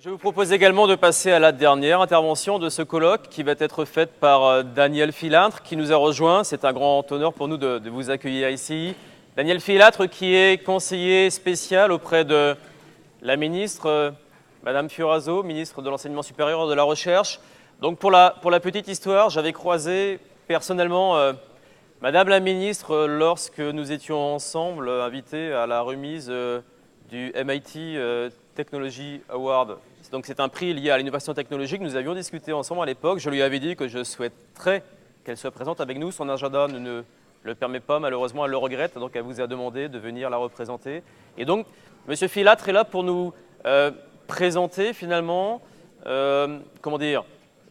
Je vous propose également de passer à la dernière intervention de ce colloque qui va être faite par Daniel Filâtre qui nous a rejoint. C'est un grand honneur pour nous de vous accueillir ici. Daniel Filâtre qui est conseiller spécial auprès de la ministre Madame Fioraso, ministre de l'Enseignement supérieur et de la Recherche. Donc pour la petite histoire, j'avais croisé personnellement Madame la ministre lorsque nous étions ensemble invités à la remise du MIT Technology Award. Donc c'est un prix lié à l'innovation technologique. Nous avions discuté ensemble à l'époque. Je lui avais dit que je souhaiterais qu'elle soit présente avec nous. Son agenda ne le permet pas, malheureusement, elle le regrette. Donc elle vous a demandé de venir la représenter. Et donc, M. Filâtre est là pour nous présenter finalement,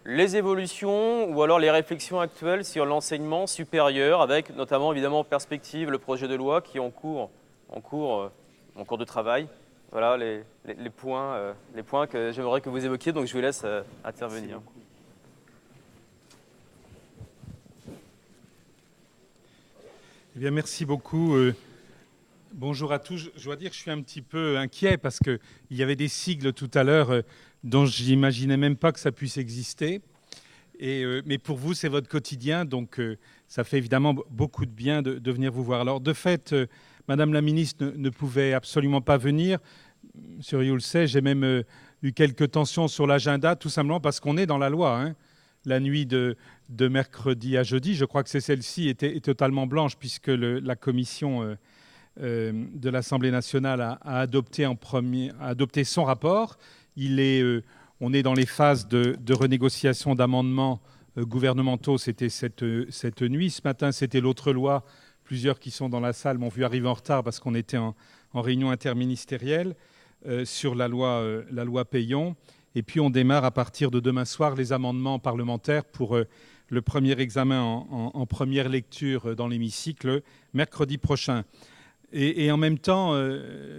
les évolutions ou alors les réflexions actuelles sur l'enseignement supérieur, avec notamment évidemment en perspective le projet de loi qui est en cours de travail. Voilà les points que j'aimerais que vous évoquiez, donc je vous laisse intervenir. Eh bien, merci beaucoup. Bonjour à tous. Je dois dire que je suis un petit peu inquiet parce qu'il y avait des sigles tout à l'heure dont je n'imaginais même pas que ça puisse exister. Mais pour vous, c'est votre quotidien, donc ça fait évidemment beaucoup de bien de venir vous voir. Alors, de fait, Madame la ministre ne pouvait absolument pas venir. Monsieur Rioux le sait, j'ai même eu quelques tensions sur l'agenda, tout simplement parce qu'on est dans la loi. Hein. La nuit de mercredi à jeudi, je crois que c'est celle-ci, est totalement blanche, puisque la commission de l'Assemblée nationale a adopté son rapport. On est dans les phases de renégociation d'amendements gouvernementaux. C'était cette nuit. Ce matin, c'était l'autre loi. Plusieurs qui sont dans la salle m'ont vu arriver en retard parce qu'on était en réunion interministérielle sur la loi Payon. Et puis, on démarre à partir de demain soir les amendements parlementaires pour le premier examen en première lecture dans l'hémicycle mercredi prochain. Et en même temps,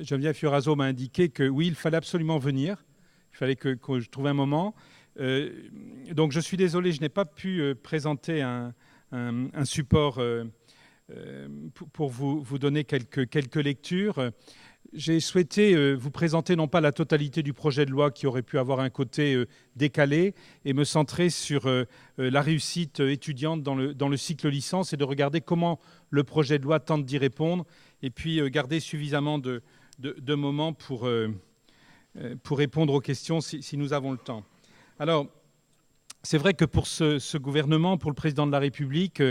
Geneviève Fioraso m'a indiqué que oui, il fallait absolument venir. Il fallait que je trouve un moment. Donc, je suis désolé, je n'ai pas pu présenter un support pour vous donner quelques lectures. J'ai souhaité vous présenter non pas la totalité du projet de loi qui aurait pu avoir un côté décalé et me centrer sur la réussite étudiante dans le cycle licence et de regarder comment le projet de loi tente d'y répondre et puis garder suffisamment de moments pour répondre aux questions si nous avons le temps. Alors, c'est vrai que pour ce gouvernement, pour le président de la République,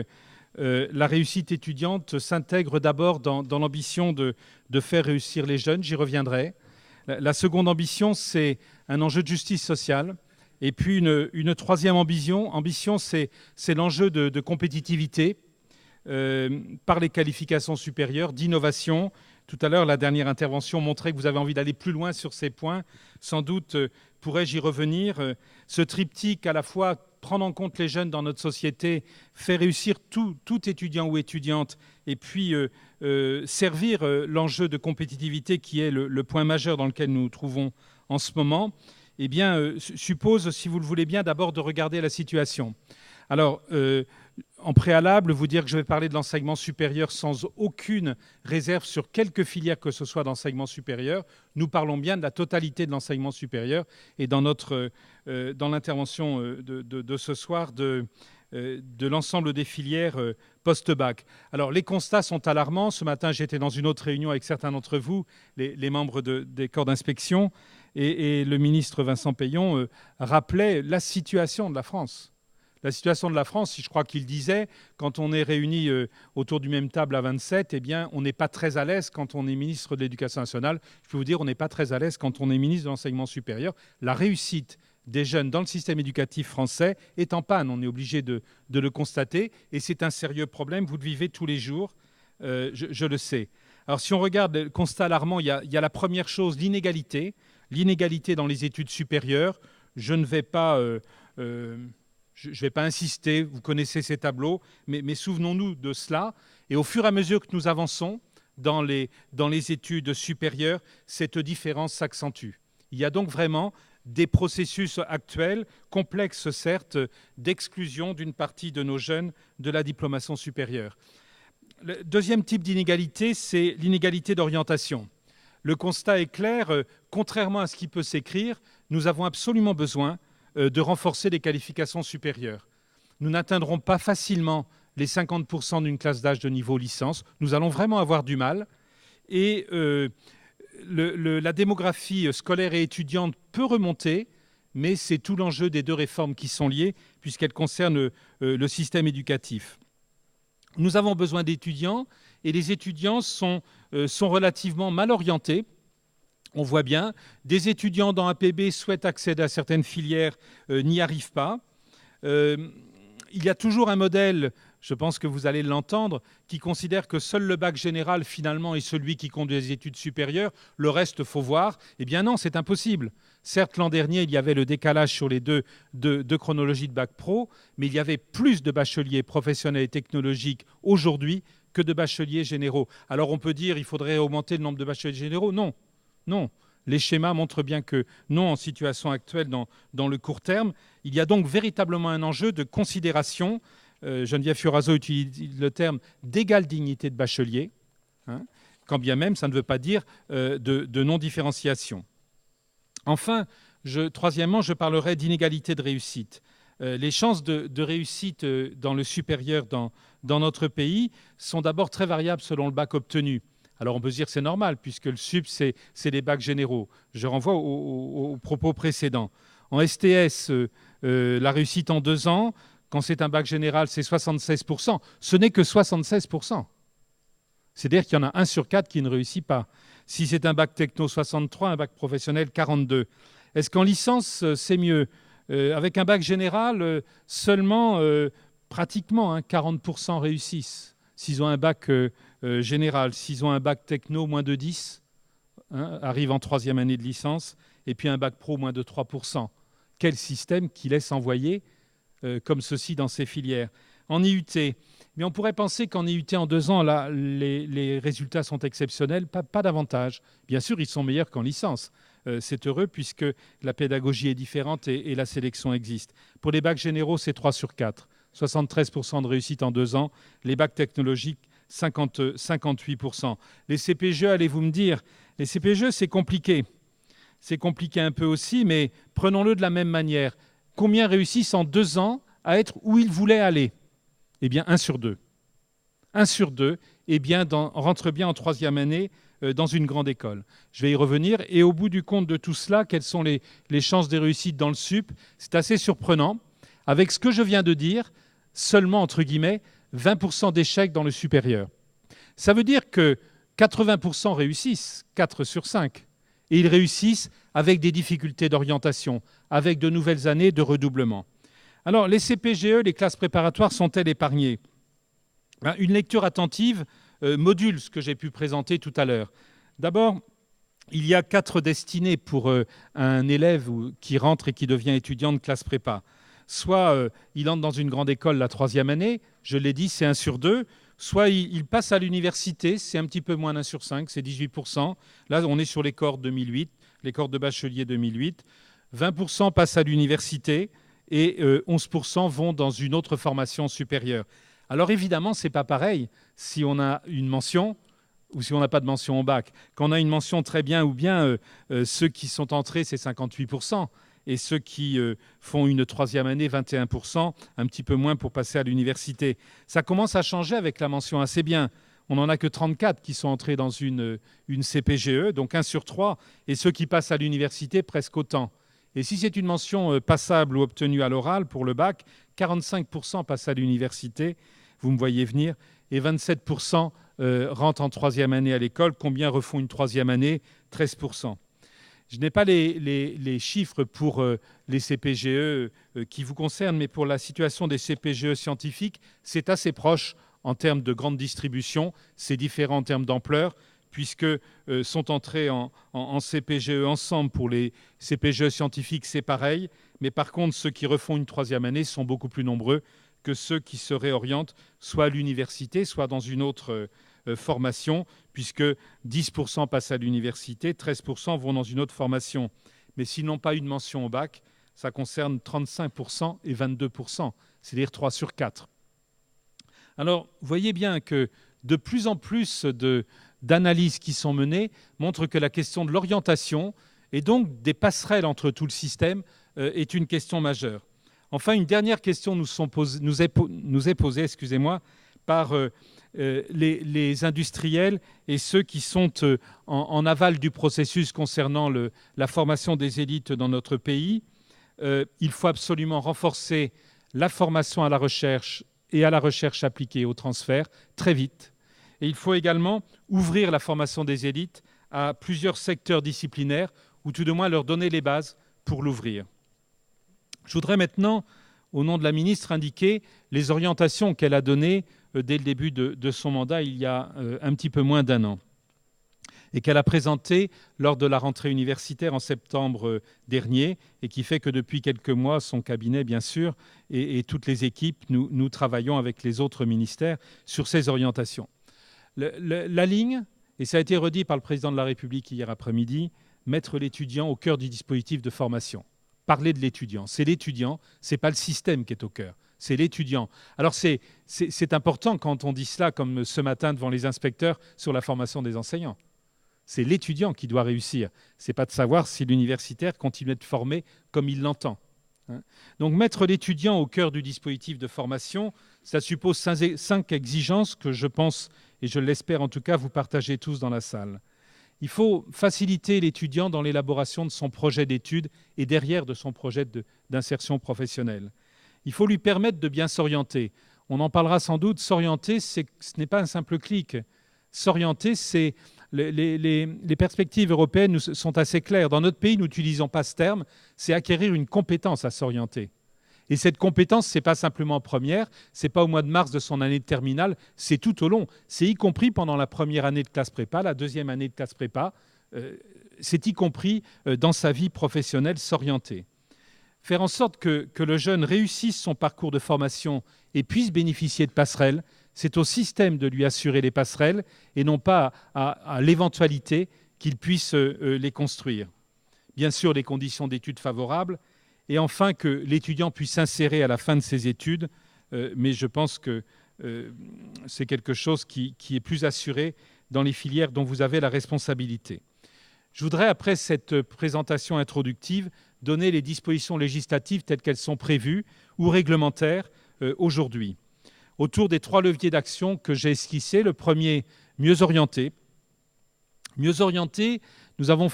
la réussite étudiante s'intègre d'abord dans l'ambition de faire réussir les jeunes, j'y reviendrai. La seconde ambition, c'est un enjeu de justice sociale. Et puis une troisième ambition, c'est l'enjeu de compétitivité par les qualifications supérieures, d'innovation. Tout à l'heure, la dernière intervention montrait que vous avez envie d'aller plus loin sur ces points. Sans doute pourrais-je y revenir. Ce triptyque, à la fois prendre en compte les jeunes dans notre société, faire réussir tout étudiant ou étudiante, et puis servir l'enjeu de compétitivité qui est le point majeur dans lequel nous nous trouvons en ce moment, eh bien, suppose, si vous le voulez bien, d'abord de regarder la situation. Alors, en préalable, vous dire que je vais parler de l'enseignement supérieur sans aucune réserve sur quelque filière que ce soit d'enseignement supérieur. Nous parlons bien de la totalité de l'enseignement supérieur et dans l'intervention de ce soir de l'ensemble des filières post-bac. Alors, les constats sont alarmants. Ce matin, j'étais dans une autre réunion avec certains d'entre vous, les membres des corps d'inspection, et le ministre Vincent Payon rappelait la situation de la France. La situation de la France, je crois qu'il disait, quand on est réunis autour du même table à 27, eh bien, on n'est pas très à l'aise quand on est ministre de l'Éducation nationale. Je peux vous dire, on n'est pas très à l'aise quand on est ministre de l'Enseignement supérieur. La réussite des jeunes dans le système éducatif français est en panne. On est obligé de le constater. Et c'est un sérieux problème. Vous le vivez tous les jours. Je le sais. Alors, si on regarde le constat alarmant, il y a la première chose, l'inégalité. L'inégalité dans les études supérieures. Je ne vais pas... Je ne vais pas insister, vous connaissez ces tableaux, mais souvenons-nous de cela. Et au fur et à mesure que nous avançons dans les études supérieures, cette différence s'accentue. Il y a donc vraiment des processus actuels, complexes certes, d'exclusion d'une partie de nos jeunes de la diplomation supérieure. Le deuxième type d'inégalité, c'est l'inégalité d'orientation. Le constat est clair, contrairement à ce qui peut s'écrire, nous avons absolument besoin de renforcer les qualifications supérieures. Nous n'atteindrons pas facilement les 50% d'une classe d'âge de niveau licence. Nous allons vraiment avoir du mal. Et la démographie scolaire et étudiante peut remonter, mais c'est tout l'enjeu des deux réformes qui sont liées, puisqu'elles concernent le système éducatif. Nous avons besoin d'étudiants, et les étudiants sont relativement mal orientés. On voit bien, des étudiants dans APB souhaitent accéder à certaines filières, n'y arrivent pas. Il y a toujours un modèle, je pense que vous allez l'entendre, qui considère que seul le bac général, finalement, est celui qui conduit les études supérieures. Le reste, faut voir. Eh bien non, c'est impossible. Certes, l'an dernier, il y avait le décalage sur les deux chronologies de bac pro, mais il y avait plus de bacheliers professionnels et technologiques aujourd'hui que de bacheliers généraux. Alors on peut dire qu'il faudrait augmenter le nombre de bacheliers généraux. Non, non. Les schémas montrent bien que non en situation actuelle dans le court terme. Il y a donc véritablement un enjeu de considération. Geneviève Fioraso utilise le terme d'égale dignité de bachelier, hein, quand bien même ça ne veut pas dire de non-différenciation. Enfin, troisièmement, je parlerai d'inégalité de réussite. Les chances de réussite dans le supérieur dans notre pays sont d'abord très variables selon le bac obtenu. Alors on peut se dire que c'est normal, puisque le sup, c'est les bacs généraux. Je renvoie aux propos précédents. En STS, la réussite en 2 ans, quand c'est un bac général, c'est 76%. Ce n'est que 76%. C'est-à-dire qu'il y en a 1 sur 4 qui ne réussit pas. Si c'est un bac techno, 63, un bac professionnel, 42. Est-ce qu'en licence, c'est mieux ? Avec un bac général, seulement, pratiquement, 40% réussissent. S'ils ont un bac général, s'ils ont un bac techno, moins de 10, arrivent en 3e année de licence, et puis un bac pro, moins de 3%. Quel système qui laisse envoyer comme ceci dans ces filières. En IUT, mais on pourrait penser qu'en IUT, en 2 ans, là, les résultats sont exceptionnels, pas davantage. Bien sûr, ils sont meilleurs qu'en licence. C'est heureux puisque la pédagogie est différente et la sélection existe. Pour les bacs généraux, c'est 3 sur 4. 73% de réussite en 2 ans. Les bacs technologiques, 58%. Les CPGE, allez-vous me dire, les CPGE, c'est compliqué. C'est compliqué un peu aussi, mais prenons-le de la même manière. Combien réussissent en 2 ans à être où ils voulaient aller ? Eh bien, 1 sur 2. 1 sur 2 eh bien, rentre bien en 3e année dans une grande école. Je vais y revenir. Et au bout du compte de tout cela, quelles sont les chances de réussite dans le sup ? C'est assez surprenant. Avec ce que je viens de dire, seulement, entre guillemets, 20% d'échecs dans le supérieur. Ça veut dire que 80% réussissent, 4 sur 5. Et ils réussissent avec des difficultés d'orientation, avec de nouvelles années de redoublement. Alors, les CPGE, les classes préparatoires, sont-elles épargnées ? Une lecture attentive module ce que j'ai pu présenter tout à l'heure. D'abord, il y a 4 destinées pour un élève qui rentre et qui devient étudiant de classe prépa. Soit il entre dans une grande école la 3e année, je l'ai dit, c'est 1 sur 2. Soit il passe à l'université, c'est un petit peu moins d'1 sur 5, c'est 18%. Là, on est sur les corps 2008, les corps de bachelier 2008. 20% passent à l'université et 11% vont dans une autre formation supérieure. Alors évidemment, ce n'est pas pareil si on a une mention ou si on n'a pas de mention au bac. Quand on a une mention très bien ou bien, ceux qui sont entrés, c'est 58%. Et ceux qui font une 3e année, 21%, un petit peu moins pour passer à l'université. Ça commence à changer avec la mention assez bien. On n'en a que 34 qui sont entrés dans une CPGE, donc 1 sur 3, et ceux qui passent à l'université, presque autant. Et si c'est une mention passable ou obtenue à l'oral pour le bac, 45% passent à l'université, vous me voyez venir, et 27% rentrent en 3e année à l'école. Combien refont une 3e année ? 13%. Je n'ai pas les chiffres pour les CPGE qui vous concernent, mais pour la situation des CPGE scientifiques, c'est assez proche en termes de grande distribution. C'est différent en termes d'ampleur, puisque sont entrés en CPGE ensemble. Pour les CPGE scientifiques, c'est pareil. Mais par contre, ceux qui refont une 3e année sont beaucoup plus nombreux que ceux qui se réorientent soit à l'université, soit dans une autre formation, puisque 10% passent à l'université, 13% vont dans une autre formation. Mais s'ils n'ont pas eu de mention au bac, ça concerne 35% et 22%, c'est-à-dire 3 sur 4. Alors, vous voyez bien que de plus en plus d'analyses qui sont menées montrent que la question de l'orientation Et donc, des passerelles entre tout le système est une question majeure. Enfin, une dernière question nous est posée, par les industriels et ceux qui sont en aval du processus concernant la formation des élites dans notre pays. Il faut absolument renforcer la formation à la recherche et à la recherche appliquée au transfert très vite. Et il faut également ouvrir la formation des élites à plusieurs secteurs disciplinaires, ou tout de moins leur donner les bases pour l'ouvrir. Je voudrais maintenant, au nom de la ministre, indiquer les orientations qu'elle a données dès le début de son mandat, il y a un petit peu moins d'un an, et qu'elle a présenté lors de la rentrée universitaire en septembre dernier, et qui fait que depuis quelques mois, son cabinet, bien sûr, et toutes les équipes, nous travaillons avec les autres ministères sur ces orientations. La ligne, et ça a été redit par le président de la République hier après-midi, mettre l'étudiant au cœur du dispositif de formation. Parler de l'étudiant. C'est l'étudiant, ce n'est pas le système qui est au cœur, c'est l'étudiant. Alors c'est important quand on dit cela, comme ce matin devant les inspecteurs sur la formation des enseignants. C'est l'étudiant qui doit réussir. Ce n'est pas de savoir si l'universitaire continue à être formé comme il l'entend. Donc mettre l'étudiant au cœur du dispositif de formation, ça suppose 5 exigences que je pense, et je l'espère en tout cas, vous partagez tous dans la salle. Il faut faciliter l'étudiant dans l'élaboration de son projet d'études et derrière de son projet d'insertion professionnelle. Il faut lui permettre de bien s'orienter. On en parlera sans doute. S'orienter, ce n'est pas un simple clic. S'orienter, c'est les perspectives européennes sont assez claires. Dans notre pays, nous n'utilisons pas ce terme. C'est acquérir une compétence à s'orienter. Et cette compétence, ce n'est pas simplement en première, ce n'est pas au mois de mars de son année de terminale, c'est tout au long. C'est y compris pendant la première année de classe prépa, la deuxième année de classe prépa, c'est y compris dans sa vie professionnelle s'orienter. Faire en sorte que le jeune réussisse son parcours de formation et puisse bénéficier de passerelles, c'est au système de lui assurer les passerelles et non pas à l'éventualité qu'il puisse les construire. Bien sûr, les conditions d'études favorables, et enfin que l'étudiant puisse s'insérer à la fin de ses études, mais je pense que c'est quelque chose qui est plus assuré dans les filières dont vous avez la responsabilité. Je voudrais, après cette présentation introductive, donner les dispositions législatives telles qu'elles sont prévues ou réglementaires aujourd'hui, autour des 3 leviers d'action que j'ai esquissés. Le premier, mieux orienter. Mieux orienter, nous avons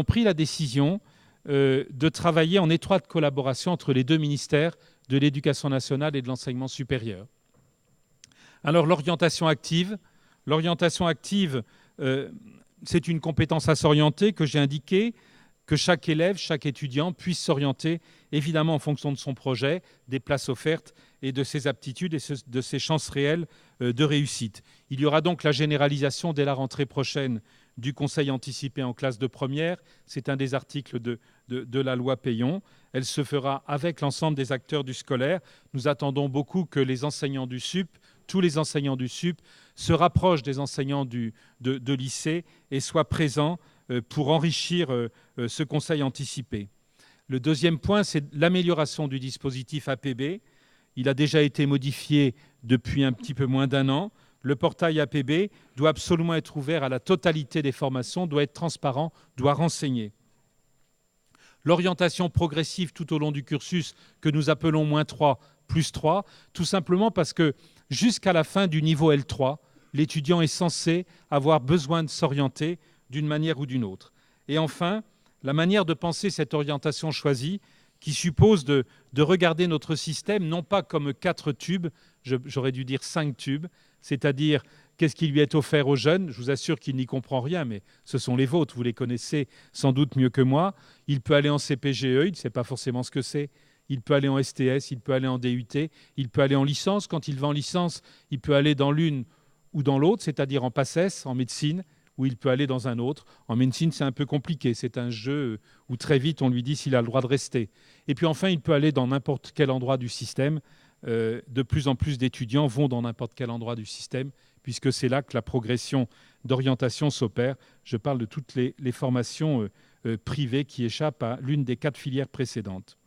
pris la décision de travailler en étroite collaboration entre les 2 ministères de l'Éducation nationale et de l'enseignement supérieur. Alors l'orientation active, c'est une compétence à s'orienter que j'ai indiqué, que chaque élève, chaque étudiant puisse s'orienter évidemment en fonction de son projet, des places offertes et de ses aptitudes et de ses chances réelles de réussite. Il y aura donc la généralisation dès la rentrée prochaine du conseil anticipé en classe de première. C'est un des articles de la loi Peillon. Elle se fera avec l'ensemble des acteurs du scolaire. Nous attendons beaucoup que les enseignants du SUP, tous les enseignants du SUP, se rapprochent des enseignants de lycée et soient présents pour enrichir ce conseil anticipé. Le deuxième point, c'est l'amélioration du dispositif APB. Il a déjà été modifié depuis un petit peu moins d'un an. Le portail APB doit absolument être ouvert à la totalité des formations, doit être transparent, doit renseigner. L'orientation progressive tout au long du cursus que nous appelons -3, +3, tout simplement parce que jusqu'à la fin du niveau L3, l'étudiant est censé avoir besoin de s'orienter d'une manière ou d'une autre. Et enfin, la manière de penser cette orientation choisie, qui suppose de regarder notre système non pas comme 4 tubes, j'aurais dû dire 5 tubes, c'est-à-dire qu'est-ce qui lui est offert aux jeunes. Je vous assure qu'il n'y comprend rien, mais ce sont les vôtres, vous les connaissez sans doute mieux que moi. Il peut aller en CPGE, il ne sait pas forcément ce que c'est. Il peut aller en STS, il peut aller en DUT, il peut aller en licence. Quand il va en licence, il peut aller dans l'une ou dans l'autre, c'est-à-dire en PACES, en médecine, ou il peut aller dans un autre. En médecine, c'est un peu compliqué. C'est un jeu où très vite, on lui dit s'il a le droit de rester. Et puis enfin, il peut aller dans n'importe quel endroit du système. De plus en plus d'étudiants vont dans n'importe quel endroit du système, puisque c'est là que la progression d'orientation s'opère. Je parle de toutes les formations privées qui échappent à l'une des 4 filières précédentes.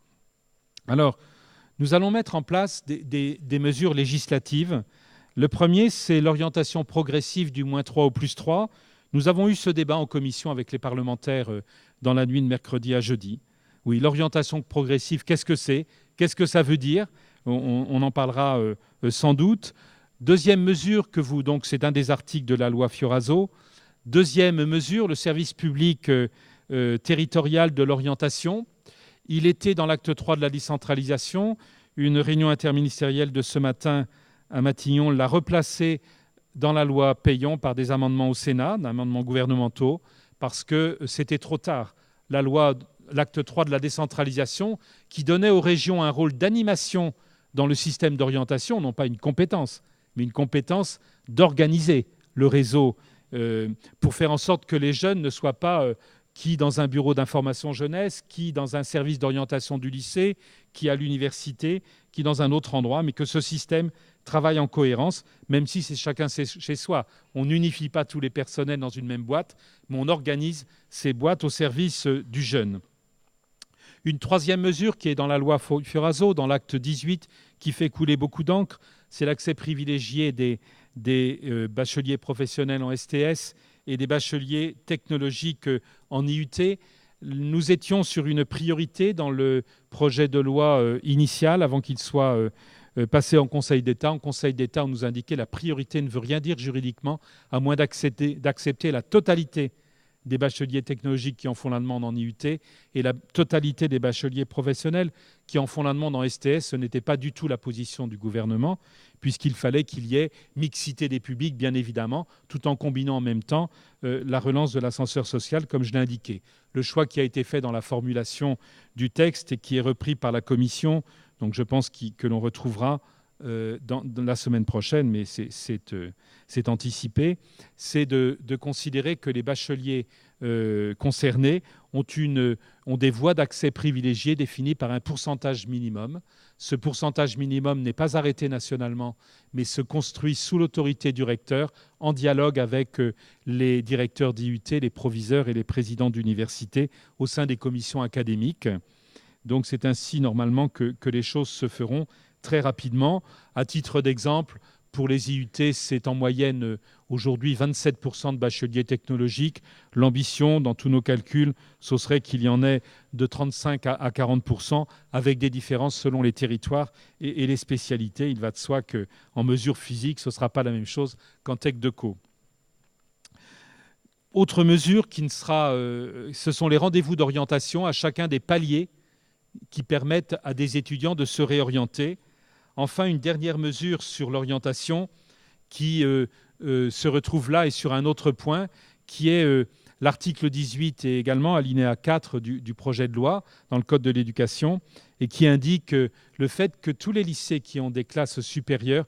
Alors, nous allons mettre en place des mesures législatives. Le premier, c'est l'orientation progressive du -3 au +3. Nous avons eu ce débat en commission avec les parlementaires dans la nuit de mercredi à jeudi. Oui, l'orientation progressive, qu'est-ce que c'est? Qu'est-ce que ça veut dire? On en parlera sans doute. Deuxième mesure que vous, donc c'est un des articles de la loi Fioraso. Deuxième mesure, le service public territorial de l'orientation. Il était dans l'acte 3 de la décentralisation. Une réunion interministérielle de ce matin à Matignon l'a replacé dans la loi Payon par des amendements au Sénat, des amendements gouvernementaux, parce que c'était trop tard. La loi, l'acte 3 de la décentralisation, qui donnait aux régions un rôle d'animation dans le système d'orientation, non pas une compétence, mais une compétence d'organiser le réseau pour faire en sorte que les jeunes ne soient pas qui dans un bureau d'information jeunesse, qui dans un service d'orientation du lycée, qui à l'université, qui dans un autre endroit, mais que ce système travaille en cohérence, même si c'est chacun chez soi. On n'unifie pas tous les personnels dans une même boîte, mais on organise ces boîtes au service du jeune. Une troisième mesure qui est dans la loi Fioraso, dans l'acte 18, qui fait couler beaucoup d'encre, c'est l'accès privilégié des bacheliers professionnels en STS et des bacheliers technologiques en IUT. Nous étions sur une priorité dans le projet de loi initial avant qu'il soit passé en Conseil d'État. En Conseil d'État, on nous indiquait que la priorité ne veut rien dire juridiquement, à moins d'accepter la totalité des bacheliers technologiques qui en font la demande en IUT et la totalité des bacheliers professionnels qui en font la demande en STS. Ce n'était pas du tout la position du gouvernement, puisqu'il fallait qu'il y ait mixité des publics, bien évidemment, tout en combinant en même temps la relance de l'ascenseur social, comme je l'ai indiqué. Le choix qui a été fait dans la formulation du texte et qui est repris par la Commission, donc je pense que l'on retrouvera dans la semaine prochaine, mais c'est anticipé, c'est de considérer que les bacheliers concernés ont des voies d'accès privilégiées définies par un pourcentage minimum. Ce pourcentage minimum n'est pas arrêté nationalement, mais se construit sous l'autorité du recteur, en dialogue avec les directeurs d'IUT, les proviseurs et les présidents d'université au sein des commissions académiques. Donc c'est ainsi normalement que les choses se feront très rapidement. À titre d'exemple, pour les IUT, c'est en moyenne aujourd'hui 27% de bacheliers technologiques. L'ambition, dans tous nos calculs, ce serait qu'il y en ait de 35 à 40%, avec des différences selon les territoires et les spécialités. Il va de soi qu'en mesure physique, ce ne sera pas la même chose qu'en tech de co. Autre mesure ce sont les rendez-vous d'orientation à chacun des paliers qui permettent à des étudiants de se réorienter. Enfin, une dernière mesure sur l'orientation qui se retrouve là et sur un autre point, qui est l'article 18 et également alinéa 4 du projet de loi dans le Code de l'éducation, et qui indique le fait que tous les lycées qui ont des classes supérieures,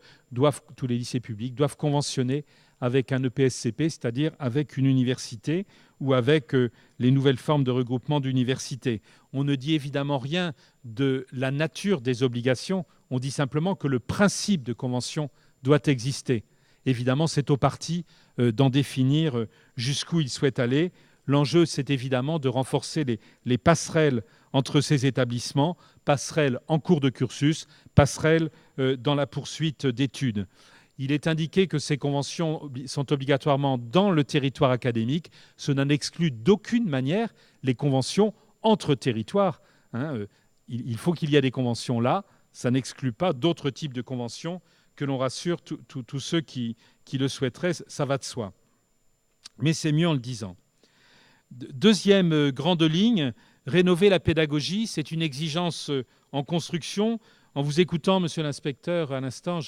tous les lycées publics, doivent conventionner avec un EPSCP, c'est-à-dire avec une université ou avec les nouvelles formes de regroupement d'universités. On ne dit évidemment rien de la nature des obligations, on dit simplement que le principe de convention doit exister. Évidemment, c'est aux partis d'en définir jusqu'où ils souhaitent aller. L'enjeu, c'est évidemment de renforcer les passerelles entre ces établissements, passerelles en cours de cursus, passerelles dans la poursuite d'études. Il est indiqué que ces conventions sont obligatoirement dans le territoire académique. Cela n'exclut d'aucune manière les conventions entre territoires. Il faut qu'il y ait des conventions là. Ça n'exclut pas d'autres types de conventions, que l'on rassure tous ceux qui le souhaiteraient. Ça va de soi. Mais c'est mieux en le disant. Deuxième grande ligne, rénover la pédagogie. C'est une exigence en construction. En vous écoutant, monsieur l'inspecteur, à l'instant,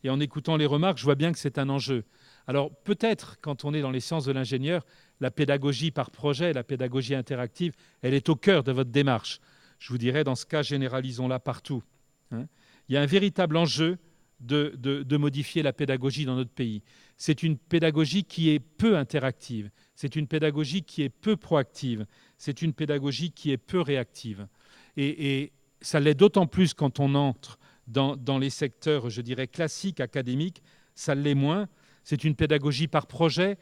et en écoutant les remarques, je vois bien que c'est un enjeu. Alors peut-être, quand on est dans les sciences de l'ingénieur, la pédagogie par projet, la pédagogie interactive, elle est au cœur de votre démarche. Je vous dirais, dans ce cas, généralisons-la partout. Il y a un véritable enjeu de modifier la pédagogie dans notre pays. C'est une pédagogie qui est peu interactive, c'est une pédagogie qui est peu proactive, c'est une pédagogie qui est peu réactive. Et ça l'est d'autant plus quand on entre dans les secteurs, je dirais, classiques, académiques, ça l'est moins. C'est une pédagogie par projet,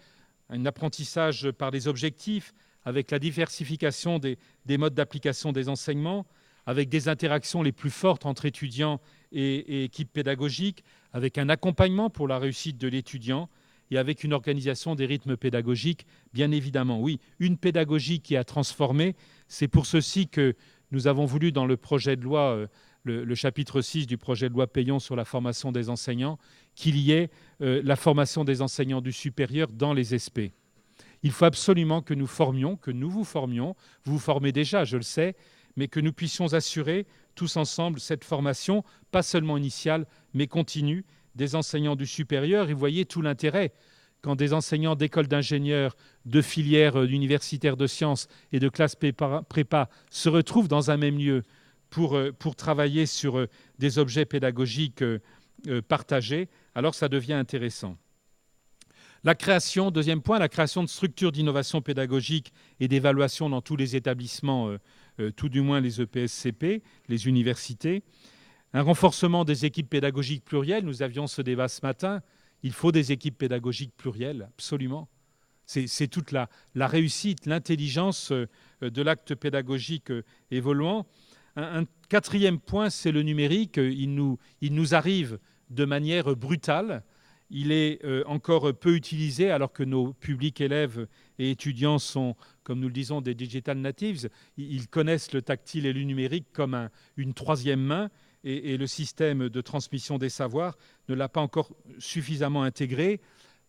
un apprentissage par des objectifs, avec la diversification des modes d'application des enseignements, avec des interactions les plus fortes entre étudiants et équipes pédagogiques, avec un accompagnement pour la réussite de l'étudiant. et avec une organisation des rythmes pédagogiques, bien évidemment. Oui, une pédagogie qui a transformé. C'est pour ceci que nous avons voulu, dans le projet de loi, le chapitre 6 du projet de loi Peillon sur la formation des enseignants, qu'il y ait la formation des enseignants du supérieur dans les SP. Il faut absolument que nous formions, que nous vous formions. Vous vous formez déjà, je le sais, mais que nous puissions assurer tous ensemble cette formation, pas seulement initiale, mais continue, des enseignants du supérieur. Et vous voyez tout l'intérêt quand des enseignants d'écoles d'ingénieurs, de filières universitaires de sciences et de classes prépa se retrouvent dans un même lieu pour travailler sur des objets pédagogiques partagés, alors ça devient intéressant. La création, deuxième point, la création de structures d'innovation pédagogique et d'évaluation dans tous les établissements, tout du moins les EPSCP, les universités. Un renforcement des équipes pédagogiques plurielles. Nous avions ce débat ce matin. Il faut des équipes pédagogiques plurielles, absolument. C'est toute la réussite, l'intelligence de l'acte pédagogique évoluant. Un quatrième point, c'est le numérique. Il nous arrive de manière brutale. Il est encore peu utilisé alors que nos publics élèves et étudiants sont, comme nous le disons, des digital natives. Ils connaissent le tactile et le numérique comme une troisième main et le système de transmission des savoirs ne l'a pas encore suffisamment intégré.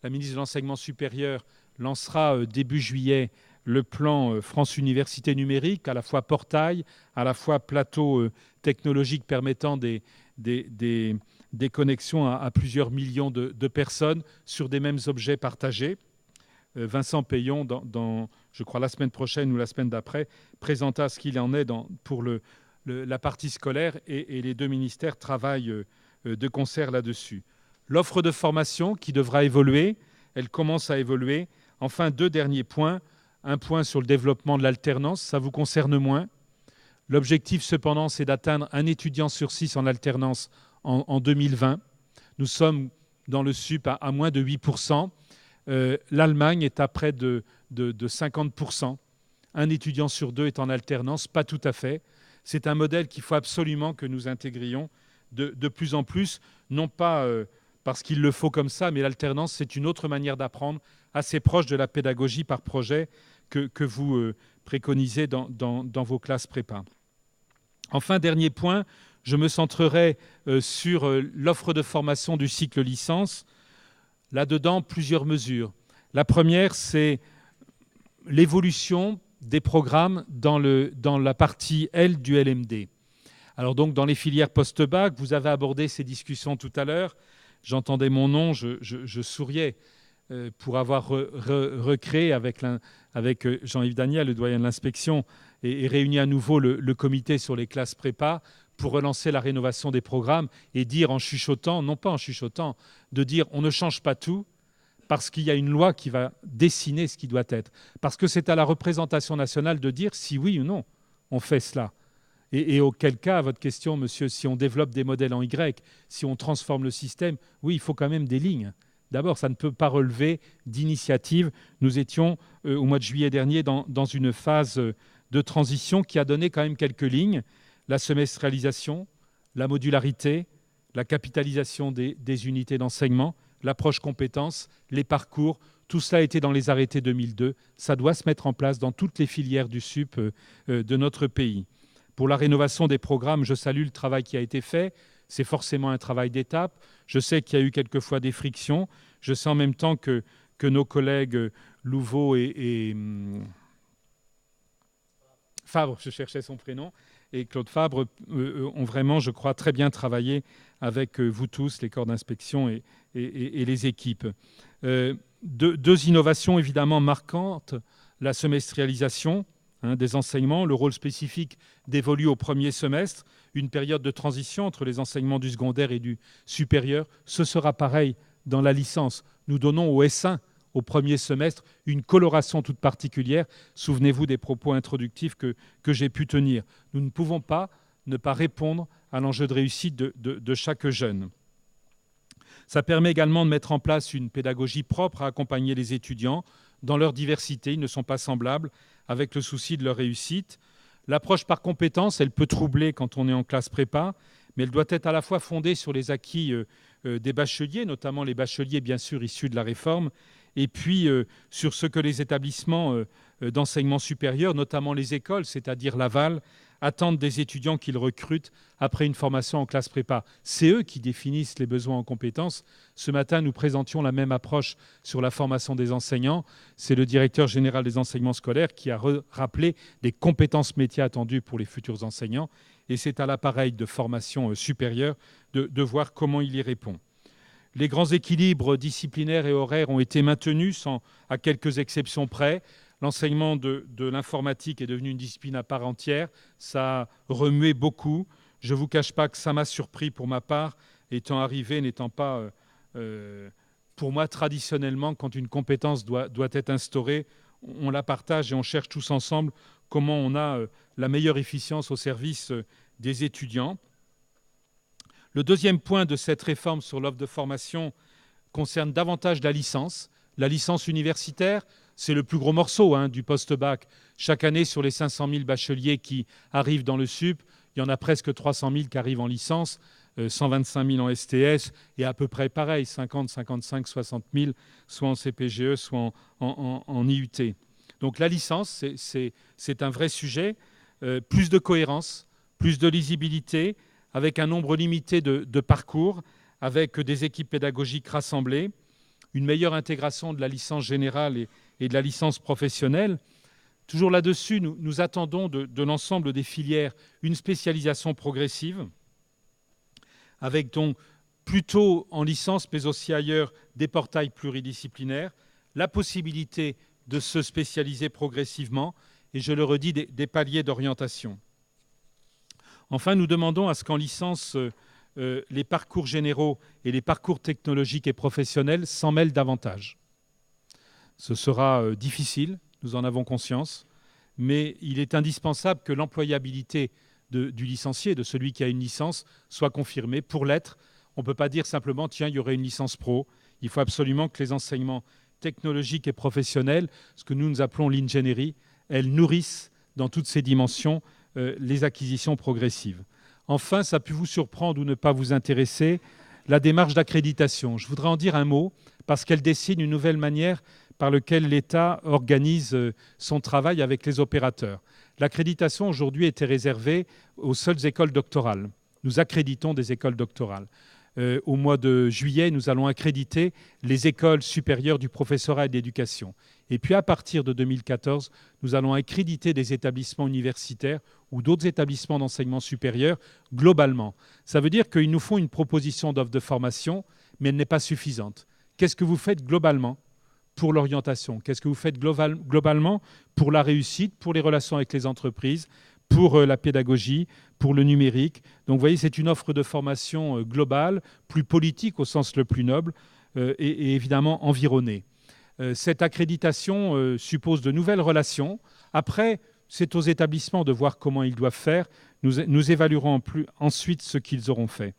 La ministre de l'Enseignement supérieur lancera début juillet le plan France Université Numérique, à la fois portail, à la fois plateau technologique permettant des connexions à plusieurs millions de personnes sur des mêmes objets partagés. Vincent Peillon, je crois la semaine prochaine ou la semaine d'après, présenta ce qu'il en est pour la partie scolaire et les deux ministères travaillent de concert là-dessus. L'offre de formation qui devra évoluer, elle commence à évoluer. Enfin, deux derniers points. Un point sur le développement de l'alternance, ça vous concerne moins. L'objectif, cependant, c'est d'atteindre un étudiant sur 6 en alternance en 2020. Nous sommes dans le SUP à moins de 8%. L'Allemagne est à près de 50%. Un étudiant sur 2 est en alternance, pas tout à fait. C'est un modèle qu'il faut absolument que nous intégrions de plus en plus, non pas parce qu'il le faut comme ça, mais l'alternance, c'est une autre manière d'apprendre, assez proche de la pédagogie par projet que vous préconisez dans vos classes prépa. Enfin, dernier point, je me centrerai sur l'offre de formation du cycle licence. Là-dedans, plusieurs mesures. La première, c'est l'évolution des programmes dans la partie L du LMD. Alors donc, dans les filières post-bac, vous avez abordé ces discussions tout à l'heure. J'entendais mon nom, je souriais pour avoir recréé avec Jean-Yves Daniel, le doyen de l'inspection, et réuni à nouveau le comité sur les classes prépa pour relancer la rénovation des programmes et dire en chuchotant, non pas en chuchotant, de dire on ne change pas tout parce qu'il y a une loi qui va dessiner ce qui doit être. Parce que c'est à la représentation nationale de dire si oui ou non on fait cela. Et auquel cas, à votre question, monsieur, si on développe des modèles en Y, si on transforme le système, oui, il faut quand même des lignes. D'abord, ça ne peut pas relever d'initiative. Nous étions, au mois de juillet dernier, dans une phase de transition qui a donné quand même quelques lignes. La semestrialisation, la modularité, la capitalisation des unités d'enseignement, l'approche compétences, les parcours, tout cela a été dans les arrêtés 2002. Ça doit se mettre en place dans toutes les filières du SUP de notre pays. Pour la rénovation des programmes, je salue le travail qui a été fait. C'est forcément un travail d'étape. Je sais qu'il y a eu quelquefois des frictions. Je sais en même temps que nos collègues Louveau et Fabre, je cherchais son prénom, et Claude Fabre ont vraiment, je crois, très bien travaillé avec vous tous, les corps d'inspection et les équipes. Deux innovations évidemment marquantes, la semestrialisation des enseignements, le rôle spécifique dévolu au premier semestre, une période de transition entre les enseignements du secondaire et du supérieur. Ce sera pareil dans la licence. Nous donnons au S1, au premier semestre, une coloration toute particulière. Souvenez-vous des propos introductifs que j'ai pu tenir. Nous ne pouvons pas ne pas répondre à l'enjeu de réussite de chaque jeune. Ça permet également de mettre en place une pédagogie propre à accompagner les étudiants dans leur diversité. Ils ne sont pas semblables, avec le souci de leur réussite. L'approche par compétences, elle peut troubler quand on est en classe prépa, mais elle doit être à la fois fondée sur les acquis des bacheliers, notamment les bacheliers bien sûr issus de la réforme, et puis sur ce que les établissements d'enseignement supérieur, notamment les écoles, c'est-à-dire l'aval, attendent des étudiants qu'ils recrutent après une formation en classe prépa. C'est eux qui définissent les besoins en compétences. Ce matin, nous présentions la même approche sur la formation des enseignants. C'est le directeur général des enseignements scolaires qui a rappelé les compétences métiers attendues pour les futurs enseignants. Et c'est à l'appareil de formation supérieure de voir comment il y répond. Les grands équilibres disciplinaires et horaires ont été maintenus, à quelques exceptions près. L'enseignement de l'informatique est devenu une discipline à part entière. Ça a remué beaucoup. Je ne vous cache pas que ça m'a surpris pour ma part, étant arrivé, n'étant pas, pour moi, traditionnellement, quand une compétence doit être instaurée, on la partage et on cherche tous ensemble comment on a la meilleure efficience au service des étudiants. Le deuxième point de cette réforme sur l'offre de formation concerne davantage la licence. La licence universitaire, c'est le plus gros morceau du post-bac. Chaque année, sur les 500 000 bacheliers qui arrivent dans le SUP, il y en a presque 300 000 qui arrivent en licence, 125 000 en STS, et à peu près pareil, 50, 55, 60 000, soit en CPGE, soit en IUT. Donc la licence, c'est un vrai sujet. Plus de cohérence, plus de lisibilité, avec un nombre limité de parcours, avec des équipes pédagogiques rassemblées, une meilleure intégration de la licence générale et de la licence professionnelle. Toujours là-dessus, nous attendons de l'ensemble des filières une spécialisation progressive, avec donc plutôt en licence, mais aussi ailleurs, des portails pluridisciplinaires, la possibilité de se spécialiser progressivement, et je le redis, des paliers d'orientation. Enfin, nous demandons à ce qu'en licence, les parcours généraux et les parcours technologiques et professionnels s'en mêlent davantage. Ce sera difficile, nous en avons conscience, mais il est indispensable que l'employabilité du licencié, de celui qui a une licence, soit confirmée. Pour l'être, on ne peut pas dire simplement « tiens, il y aurait une licence pro ». Il faut absolument que les enseignements technologiques et professionnels, ce que nous appelons l'ingénierie, elles nourrissent dans toutes ces dimensions les acquisitions progressives. Enfin, ça a pu vous surprendre ou ne pas vous intéresser, la démarche d'accréditation. Je voudrais en dire un mot parce qu'elle dessine une nouvelle manière par laquelle l'État organise son travail avec les opérateurs. L'accréditation aujourd'hui était réservée aux seules écoles doctorales. Nous accréditons des écoles doctorales. Au mois de juillet, nous allons accréditer les écoles supérieures du professorat et de l'éducation. Et puis à partir de 2014, nous allons accréditer des établissements universitaires ou d'autres établissements d'enseignement supérieur globalement. Ça veut dire qu'ils nous font une proposition d'offre de formation, mais elle n'est pas suffisante. Qu'est-ce que vous faites globalement pour l'orientation? Qu'est-ce que vous faites globalement pour la réussite, pour les relations avec les entreprises, pour la pédagogie, pour le numérique? Donc vous voyez, c'est une offre de formation globale, plus politique au sens le plus noble et évidemment environnée. Cette accréditation suppose de nouvelles relations. Après, c'est aux établissements de voir comment ils doivent faire. Nous évaluerons ensuite ce qu'ils auront fait.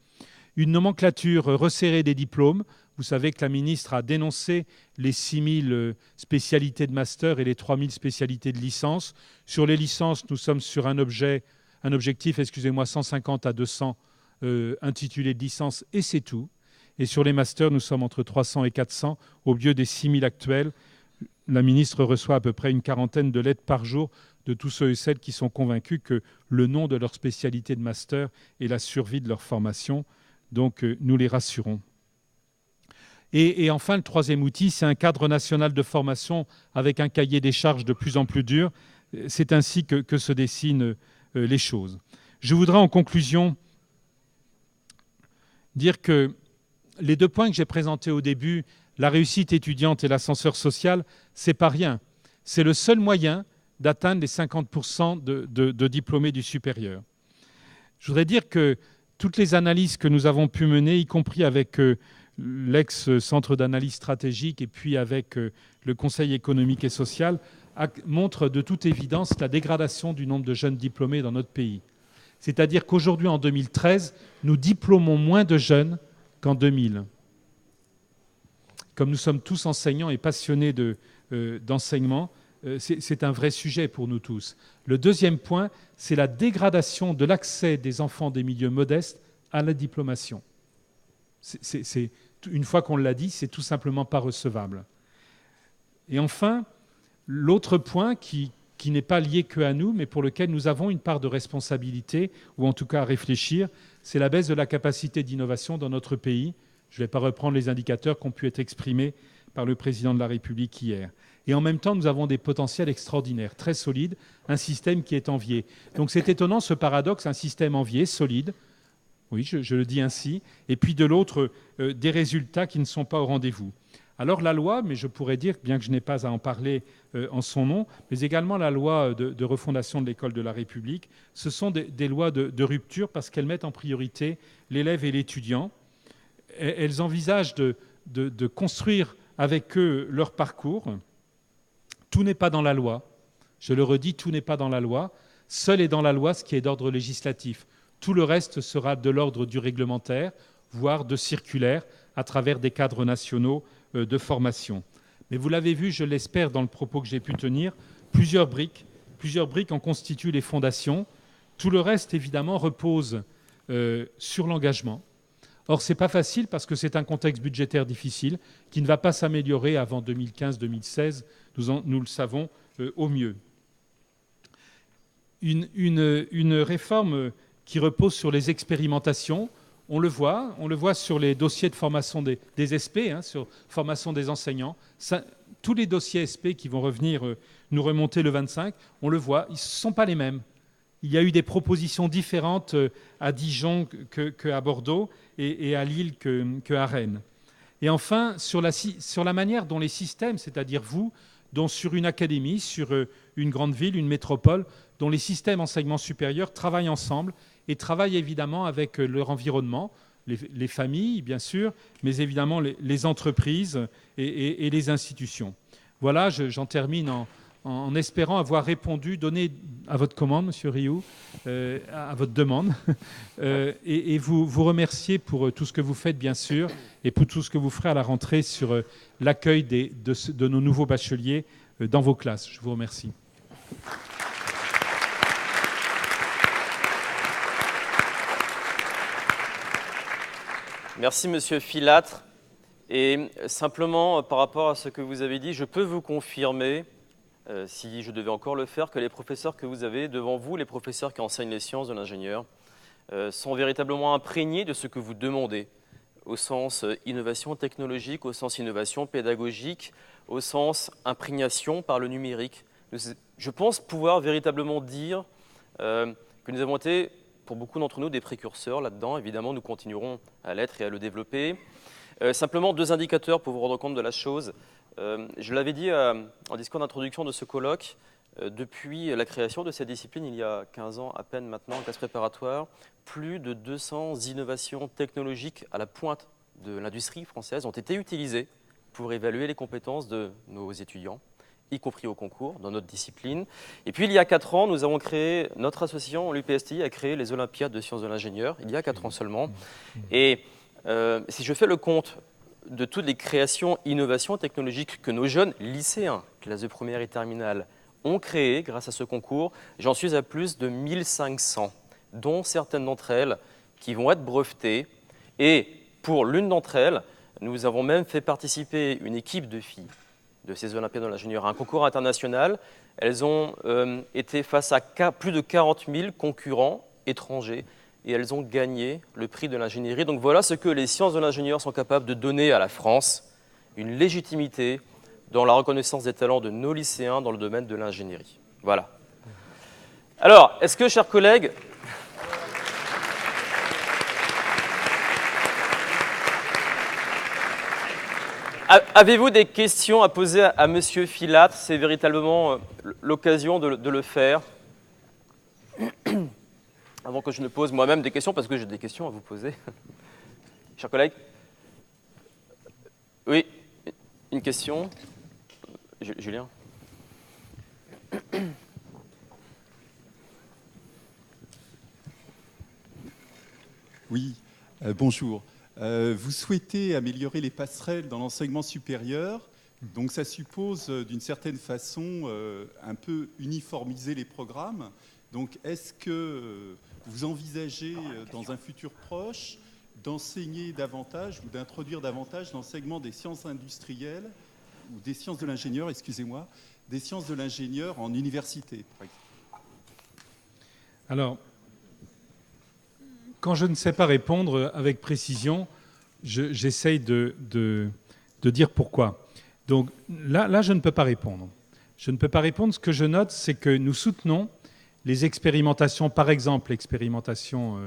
Une nomenclature resserrée des diplômes. Vous savez que la ministre a dénoncé les 6 000 spécialités de master et les 3 000 spécialités de licence. Sur les licences, nous sommes sur un objectif, 150 à 200 intitulés de licence, et c'est tout. Et sur les masters, nous sommes entre 300 et 400 au lieu des 6 000 actuels. La ministre reçoit à peu près une quarantaine de lettres par jour de tous ceux et celles qui sont convaincus que le nom de leur spécialité de master est la survie de leur formation. Donc, nous les rassurons. Et enfin, le troisième outil, c'est un cadre national de formation avec un cahier des charges de plus en plus dur. C'est ainsi que se dessinent les choses. Je voudrais en conclusion dire que les 2 points que j'ai présentés au début, la réussite étudiante et l'ascenseur social, c'est pas rien. C'est le seul moyen d'atteindre les 50% de diplômés du supérieur. Je voudrais dire que toutes les analyses que nous avons pu mener, y compris avec l'ex-centre d'analyse stratégique et puis avec le Conseil économique et social, montrent de toute évidence la dégradation du nombre de jeunes diplômés dans notre pays. C'est-à-dire qu'aujourd'hui, en 2013, nous diplômons moins de jeunes qu'en 2000. Comme nous sommes tous enseignants et passionnés d'enseignement, c'est un vrai sujet pour nous tous. Le deuxième point, c'est la dégradation de l'accès des enfants des milieux modestes à la diplomation. Une fois qu'on l'a dit, c'est tout simplement pas recevable. Et enfin, l'autre point qui n'est pas lié qu'à nous, mais pour lequel nous avons une part de responsabilité, ou en tout cas à réfléchir, c'est la baisse de la capacité d'innovation dans notre pays. Je ne vais pas reprendre les indicateurs qui ont pu être exprimés par le président de la République hier. Et en même temps, nous avons des potentiels extraordinaires, très solides, un système qui est envié. Donc c'est étonnant ce paradoxe, un système envié, solide, oui, je le dis ainsi, et puis de l'autre, des résultats qui ne sont pas au rendez-vous. Alors la loi, mais je pourrais dire, bien que je n'ai pas à en parler en son nom, mais également la loi de refondation de l'école de la République, ce sont des lois de rupture parce qu'elles mettent en priorité l'élève et l'étudiant. Elles envisagent de construire avec eux leur parcours. Tout n'est pas dans la loi. Je le redis, tout n'est pas dans la loi. Seul est dans la loi ce qui est d'ordre législatif. Tout le reste sera de l'ordre du réglementaire, voire de circulaire, à travers des cadres nationaux de formation. Mais vous l'avez vu, je l'espère, dans le propos que j'ai pu tenir, plusieurs briques en constituent les fondations. Tout le reste, évidemment, repose sur l'engagement. Or, ce n'est pas facile parce que c'est un contexte budgétaire difficile qui ne va pas s'améliorer avant 2015-2016, nous le savons au mieux. Une réforme qui repose sur les expérimentations, on le voit sur les dossiers de formation des SP, sur formation des enseignants. Tous les dossiers SP qui vont revenir nous remonter le 25, on le voit, ils ne sont pas les mêmes. Il y a eu des propositions différentes à Dijon qu'à Bordeaux et à Lille qu'à Rennes. Et enfin, sur la manière dont les systèmes, c'est-à-dire vous, dont sur une académie, sur une grande ville, une métropole, dont les systèmes enseignement supérieur travaillent ensemble et travaillent évidemment avec leur environnement, les familles, bien sûr, mais évidemment les entreprises et les institutions. Voilà, j'en termine en espérant avoir répondu, donné à votre commande, Monsieur Rioux, à votre demande, et vous remercier pour tout ce que vous faites, bien sûr, et pour tout ce que vous ferez à la rentrée sur l'accueil de nos nouveaux bacheliers dans vos classes. Je vous remercie. Merci, Monsieur Filâtre. Et simplement, par rapport à ce que vous avez dit, je peux vous confirmer, si je devais encore le faire, que les professeurs que vous avez devant vous, les professeurs qui enseignent les sciences de l'ingénieur, sont véritablement imprégnés de ce que vous demandez, au sens innovation technologique, au sens innovation pédagogique, au sens imprégnation par le numérique. Je pense pouvoir véritablement dire que nous avons été, pour beaucoup d'entre nous, des précurseurs là-dedans. Évidemment, nous continuerons à l'être et à le développer. Simplement, 2 indicateurs pour vous rendre compte de la chose. Je l'avais dit en discours d'introduction de ce colloque, depuis la création de cette discipline, il y a 15 ans à peine maintenant, en classe préparatoire, plus de 200 innovations technologiques à la pointe de l'industrie française ont été utilisées pour évaluer les compétences de nos étudiants, y compris au concours, dans notre discipline. Et puis, il y a 4 ans, nous avons créé, notre association, l'UPSTI, a créé les Olympiades de sciences de l'ingénieur, il y a 4 ans seulement. Et si je fais le compte de toutes les créations, innovations technologiques que nos jeunes lycéens, classe de première et terminale, ont créées grâce à ce concours, j'en suis à plus de 1500, dont certaines d'entre elles qui vont être brevetées. Et pour l'une d'entre elles, nous avons même fait participer une équipe de filles de ces Olympiades de l'ingénieur à un concours international. Elles ont été face à plus de 40 000 concurrents étrangers et elles ont gagné le prix de l'ingénierie. Donc voilà ce que les sciences de l'ingénieur sont capables de donner à la France, une légitimité dans la reconnaissance des talents de nos lycéens dans le domaine de l'ingénierie. Voilà. Alors, est-ce que, chers collègues, avez-vous des questions à poser à Monsieur Filâtre? C'est véritablement l'occasion de le faire. Avant que je ne pose moi-même des questions, parce que j'ai des questions à vous poser. Chers collègues? Oui, une question? Julien? Oui, bonjour. Vous souhaitez améliorer les passerelles dans l'enseignement supérieur, donc ça suppose d'une certaine façon un peu uniformiser les programmes. Donc est-ce que vous envisagez dans un futur proche d'enseigner davantage ou d'introduire davantage l'enseignement des sciences industrielles ou des sciences de l'ingénieur, excusez-moi, des sciences de l'ingénieur en université, par exemple. Alors, quand je ne sais pas répondre avec précision, j'essaye de dire pourquoi. Donc là, je ne peux pas répondre. Je ne peux pas répondre. Ce que je note, c'est que nous soutenons les expérimentations, par exemple l'expérimentation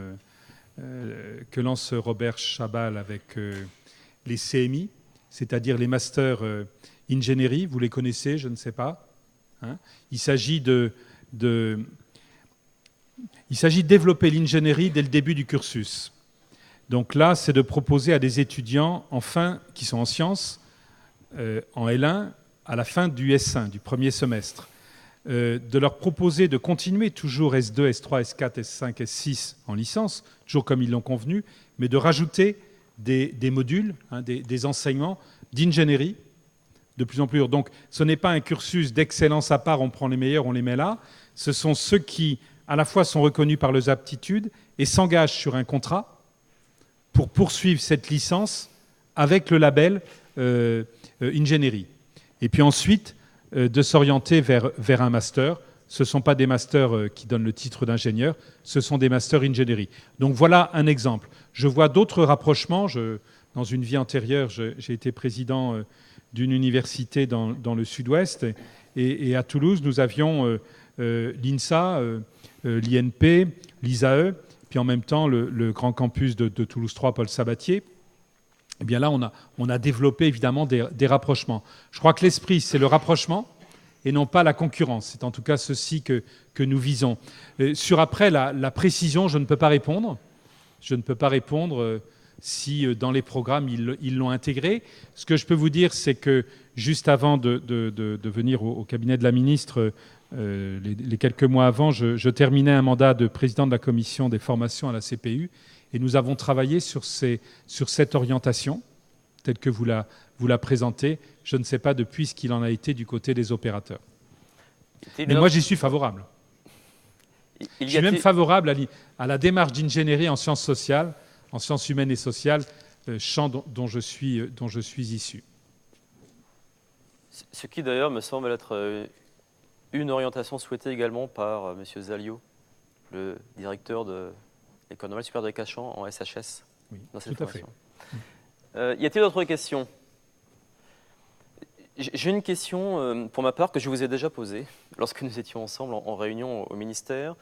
que lance Robert Chabal avec les CMI, c'est-à-dire les masters ingénierie. Vous les connaissez, je ne sais pas. Hein. Il s'agit de développer l'ingénierie dès le début du cursus. Donc là, c'est de proposer à des étudiants qui sont en sciences, en L1, à la fin du S1, du premier semestre, de leur proposer de continuer toujours S2, S3, S4, S5, S6 en licence, toujours comme ils l'ont convenu, mais de rajouter des modules, des enseignements d'ingénierie de plus en plus lourds. Donc ce n'est pas un cursus d'excellence à part, on prend les meilleurs, on les met là. Ce sont ceux qui, à la fois, sont reconnus par leurs aptitudes et s'engagent sur un contrat pour poursuivre cette licence avec le label ingénierie. Et puis ensuite, de s'orienter vers un master. Ce ne sont pas des masters qui donnent le titre d'ingénieur, ce sont des masters ingénierie. Donc voilà un exemple. Je vois d'autres rapprochements. Dans une vie antérieure, j'ai été président d'une université dans le sud-ouest. Et à Toulouse, nous avions l'INSA, l'INP, l'ISAE, puis en même temps le grand campus de Toulouse 3, Paul Sabatier. Eh bien là, on a développé évidemment des rapprochements. Je crois que l'esprit, c'est le rapprochement et non pas la concurrence. C'est en tout cas ceci que nous visons. Sur après, la précision, je ne peux pas répondre. Je ne peux pas répondre si dans les programmes, ils l'ont intégré. Ce que je peux vous dire, c'est que juste avant de venir au cabinet de la ministre, les quelques mois avant, je terminais un mandat de président de la commission des formations à la CPU. Et nous avons travaillé sur cette orientation, telle que vous la présentez. Je ne sais pas depuis ce qu'il en a été du côté des opérateurs. Mais moi, j'y suis favorable. Je suis même favorable à la démarche d'ingénierie en sciences sociales, en sciences humaines et sociales, champ dont je suis issu. Ce qui d'ailleurs me semble être une orientation souhaitée également par M. Zalio, le directeur de l'École normale supérieure de Cachan en SHS. Oui, dans cette tout à fait. Y a-t-il d'autres questions? J'ai une question pour ma part que je vous ai déjà posée lorsque nous étions ensemble en réunion au ministère.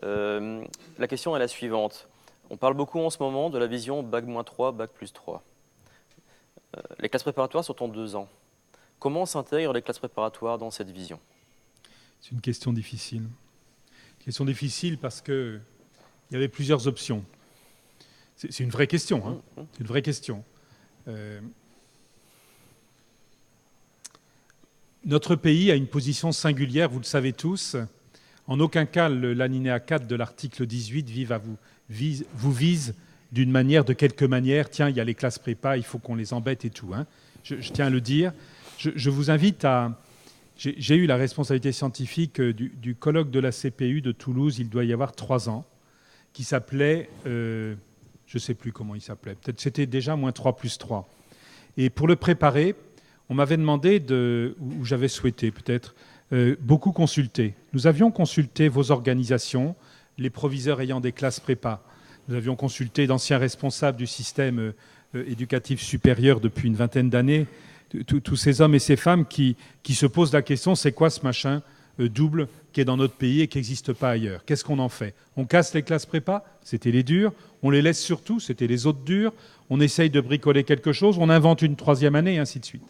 La question est la suivante. On parle beaucoup en ce moment de la vision Bac-3, Bac+3. Les classes préparatoires sont en 2 ans. Comment s'intègrent les classes préparatoires dans cette vision? C'est une question difficile. Une question difficile parce qu'il y avait plusieurs options. C'est une vraie question. Hein. C'est une vraie question. Notre pays a une position singulière, vous le savez tous. En aucun cas, l'alinéa 4 de l'article 18 vous vise d'une manière, de quelque manière. Tiens, il y a les classes prépa, il faut qu'on les embête et tout. Hein. Je tiens à le dire. Je vous invite à... J'ai eu la responsabilité scientifique du colloque de la CPU de Toulouse, il doit y avoir 3 ans, qui s'appelait... je ne sais plus comment il s'appelait. Peut-être c'était déjà -3+3. Et pour le préparer, on m'avait demandé, ou j'avais souhaité peut-être, beaucoup consulter. Nous avions consulté vos organisations, les proviseurs ayant des classes prépa. Nous avions consulté d'anciens responsables du système éducatif supérieur depuis une vingtaine d'années, tous ces hommes et ces femmes qui se posent la question, c'est quoi ce machin double qui est dans notre pays et qui n'existe pas ailleurs? Qu'est-ce qu'on en fait? On casse les classes prépa, c'était les durs. On les laisse surtout, c'était les autres durs. On essaye de bricoler quelque chose, on invente une 3e année, et ainsi de suite.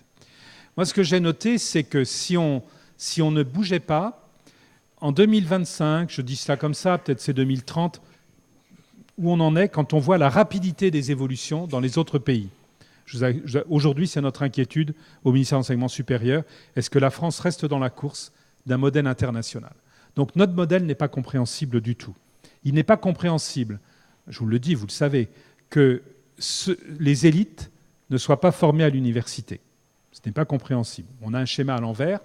Moi, ce que j'ai noté, c'est que si on ne bougeait pas, en 2025, je dis cela comme ça, peut-être c'est 2030, où on en est quand on voit la rapidité des évolutions dans les autres pays. Aujourd'hui, c'est notre inquiétude au ministère de l'Enseignement supérieur. Est-ce que la France reste dans la course d'un modèle international? Donc notre modèle n'est pas compréhensible du tout. Il n'est pas compréhensible, je vous le dis, vous le savez, que les élites ne soient pas formées à l'université. Ce n'est pas compréhensible. On a un schéma à l'envers.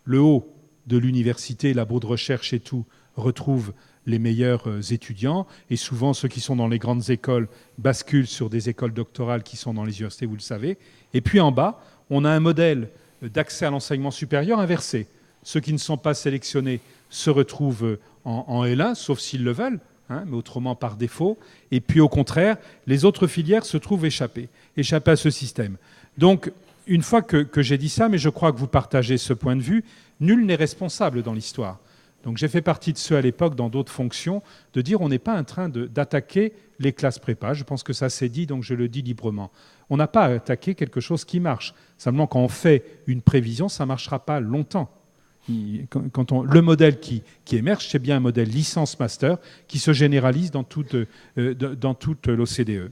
Le haut de l'université, labo de recherche et tout, retrouve les meilleurs étudiants. Et souvent, ceux qui sont dans les grandes écoles basculent sur des écoles doctorales qui sont dans les universités, vous le savez. Et puis en bas, on a un modèle d'accès à l'enseignement supérieur inversé. Ceux qui ne sont pas sélectionnés se retrouvent en L1, sauf s'ils le veulent, mais autrement par défaut. Et puis au contraire, les autres filières se trouvent échappées à ce système. Donc, une fois que j'ai dit ça, mais je crois que vous partagez ce point de vue, nul n'est responsable dans l'histoire. Donc j'ai fait partie de ceux à l'époque, dans d'autres fonctions, de dire on n'est pas en train d'attaquer les classes prépa. Je pense que ça s'est dit, donc je le dis librement. On n'a pas attaqué quelque chose qui marche. Simplement, quand on fait une prévision, ça ne marchera pas longtemps. Le modèle qui émerge, c'est bien un modèle licence-master qui se généralise dans toute l'OCDE.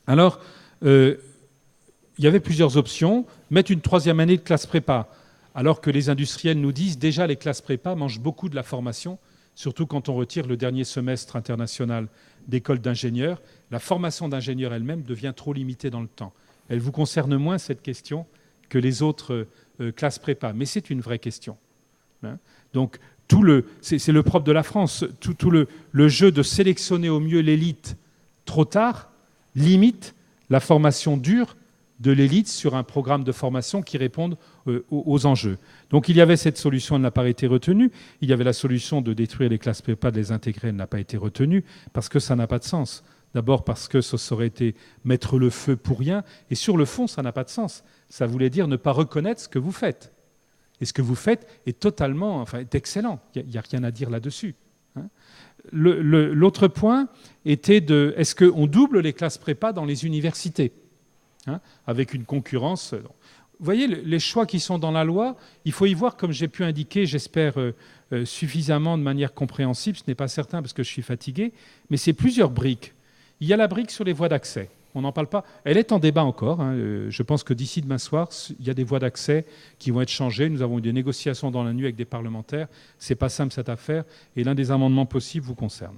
Alors, il y avait plusieurs options. Mettre une 3e année de classe prépa, alors que les industriels nous disent déjà les classes prépa mangent beaucoup de la formation, surtout quand on retire le dernier semestre international d'école d'ingénieurs. La formation d'ingénieurs elle-même devient trop limitée dans le temps. Elle vous concerne moins, cette question, que les autres classes prépa. Mais c'est une vraie question. Donc, c'est le propre de la France. Tout le jeu de sélectionner au mieux l'élite trop tard limite la formation dure de l'élite sur un programme de formation qui réponde aux enjeux. Donc il y avait cette solution, elle n'a pas été retenue. Il y avait la solution de détruire les classes prépa, de les intégrer, elle n'a pas été retenue, parce que ça n'a pas de sens. D'abord parce que ça aurait été mettre le feu pour rien, et sur le fond, ça n'a pas de sens. Ça voulait dire ne pas reconnaître ce que vous faites. Et ce que vous faites est excellent. Il n'y a rien à dire là-dessus. L'autre point était est-ce qu'on double les classes prépa dans les universités, avec une concurrence. Vous voyez, les choix qui sont dans la loi, il faut y voir, comme j'ai pu indiquer, j'espère suffisamment de manière compréhensible, ce n'est pas certain parce que je suis fatigué, mais c'est plusieurs briques. Il y a la brique sur les voies d'accès. On n'en parle pas. Elle est en débat encore. Je pense que d'ici demain soir, il y a des voies d'accès qui vont être changées. Nous avons eu des négociations dans la nuit avec des parlementaires. Ce n'est pas simple cette affaire. Et l'un des amendements possibles vous concerne.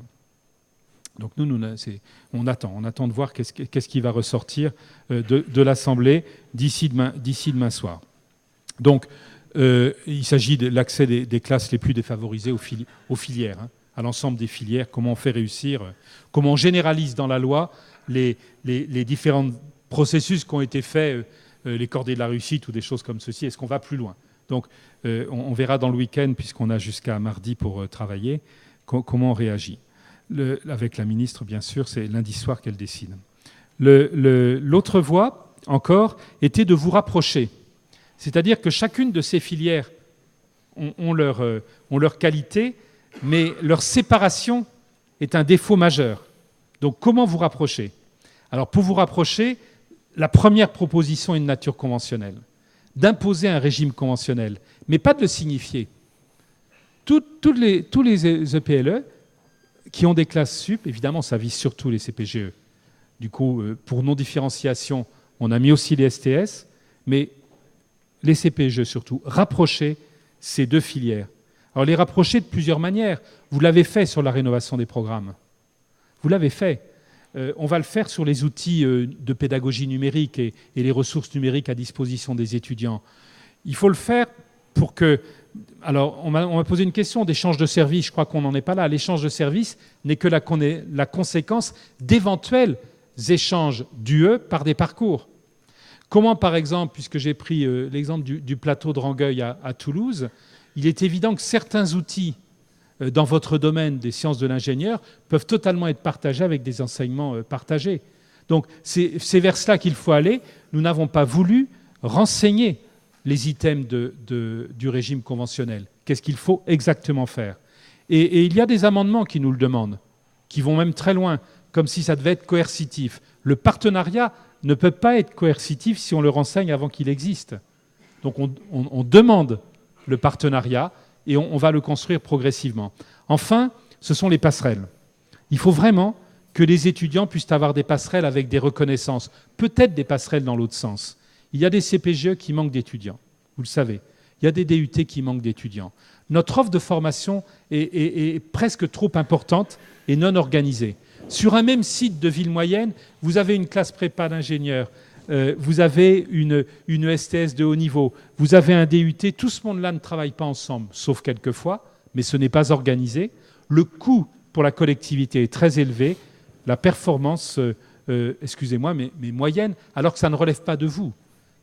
Donc nous on attend de voir qu'est-ce qui va ressortir de l'Assemblée d'ici demain soir. Donc il s'agit de l'accès des classes les plus défavorisées aux filières, à l'ensemble des filières, comment on fait réussir, comment on généralise dans la loi les différents processus qui ont été faits, les cordées de la réussite ou des choses comme ceci. Est-ce qu'on va plus loin? Donc on verra dans le week-end, puisqu'on a jusqu'à mardi pour travailler, comment on réagit. Avec la ministre, bien sûr, c'est lundi soir qu'elle décide. L'autre voie, encore, était de vous rapprocher. C'est-à-dire que chacune de ces filières ont leur qualité, mais leur séparation est un défaut majeur. Donc, comment vous rapprocher? Alors, pour vous rapprocher, la première proposition est de nature conventionnelle, d'imposer un régime conventionnel, mais pas de le signifier. Tous les EPLE qui ont des classes sup, évidemment, ça vise surtout les CPGE. Du coup, pour non-différenciation, on a mis aussi les STS, mais les CPGE surtout, rapprocher ces deux filières. Alors, les rapprocher de plusieurs manières. Vous l'avez fait sur la rénovation des programmes. Vous l'avez fait. On va le faire sur les outils de pédagogie numérique et les ressources numériques à disposition des étudiants. Il faut le faire pour que... Alors, on m'a posé une question d'échange de services. Je crois qu'on n'en est pas là. L'échange de services n'est que la conséquence d'éventuels échanges d'UE par des parcours. Comment, par exemple, puisque j'ai pris l'exemple du plateau de Rangueil à Toulouse, il est évident que certains outils dans votre domaine des sciences de l'ingénieur peuvent totalement être partagés avec des enseignements partagés. Donc, c'est vers cela qu'il faut aller. Nous n'avons pas voulu renseigner les items du régime conventionnel. Qu'est-ce qu'il faut exactement faire? Et il y a des amendements qui nous le demandent, qui vont même très loin, comme si ça devait être coercitif. Le partenariat ne peut pas être coercitif si on le renseigne avant qu'il existe. Donc on demande le partenariat et on va le construire progressivement. Enfin, ce sont les passerelles. Il faut vraiment que les étudiants puissent avoir des passerelles avec des reconnaissances, peut-être des passerelles dans l'autre sens. Il y a des CPGE qui manquent d'étudiants, vous le savez. Il y a des DUT qui manquent d'étudiants. Notre offre de formation est presque trop importante et non organisée. Sur un même site de ville moyenne, vous avez une classe prépa d'ingénieurs, vous avez une STS de haut niveau, vous avez un DUT, tout ce monde-là ne travaille pas ensemble, sauf quelquefois, mais ce n'est pas organisé. le coût pour la collectivité est très élevé, la performance, excusez-moi, mais moyenne, alors que ça ne relève pas de vous.